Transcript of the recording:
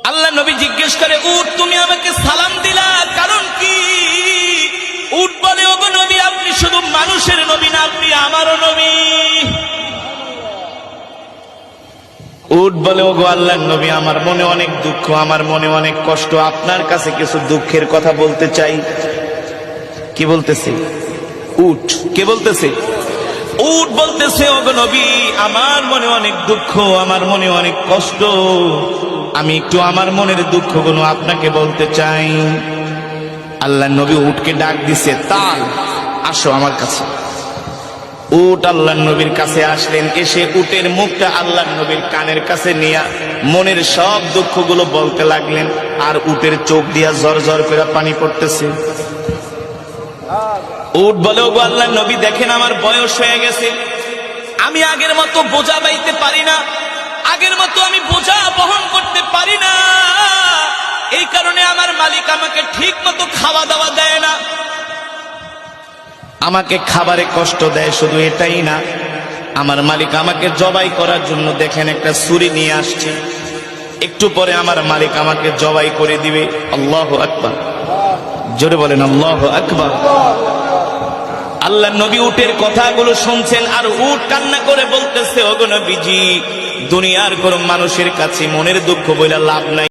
আল্লাহ নবী জিজ্ঞেস করে, উট তুমি আমাকে সালাম দিলা কারণ কি? উট বলে, ওগো নবী, আপনি শুধু মানুষের নবী না, আপনি আমারও নবী। উট বলে, ওগো আল্লাহর নবী, আমার মনে অনেক দুঃখ, আমার মনে অনেক কষ্ট, আপনার কাছে কিছু দুঃখের কথা বলতে চাই। কি বলতেছে উট? কে বলতেছে? উট বলতেছে, ওগো নবী, আমার মনে অনেক দুঃখ, আমার মনে অনেক কষ্ট, আমি একটু আমার মনের দুঃখগুলো আপনাকে বলতে চাই। আল্লাহর নবী উটকে ডাক দিছে, তাল, আসো আমার কাছে। উট আল্লাহর নবীর কাছে আসলেন। এসে উটের মুখটা আল্লাহর নবীর কানের কাছে নিয়ে মনের সব দুঃখগুলো বলতে লাগলেন। আর উটের চোখ দিয়া ঝর ঝর করে পানি পড়তেছে। উট বলে, ওগো আল্লাহর নবী, দেখেন আমার বয়স হয়ে গেছে, আমি আগের মতো বোঝা বাইতে পারি না, আগের মতো আমি বোঝা বহন করতে পারি না। এই কারণে আমার মালিক আমাকে ঠিক মতো খাওয়া দাওয়া দেয় না, আমাকে খাবারে কষ্ট দেয়। শুধু এটাই না, আমার মালিক আমাকে জবাই করার জন্য দেখেন একটা ছুরি নিয়ে আসছে, একটু পরে আমার মালিক আমাকে জবাই করে দিবে। আল্লাহু আকবার, জোরে বলেন আল্লাহু আকবার। আল্লাহ নবী উটের কথাগুলো শুনছেন, আর উট কান্না করে বলতেছে, ওগো নবীজি, দুনিয়ার কোন মানুষের কাছে মনের দুঃখ বইলা লাভ নাই।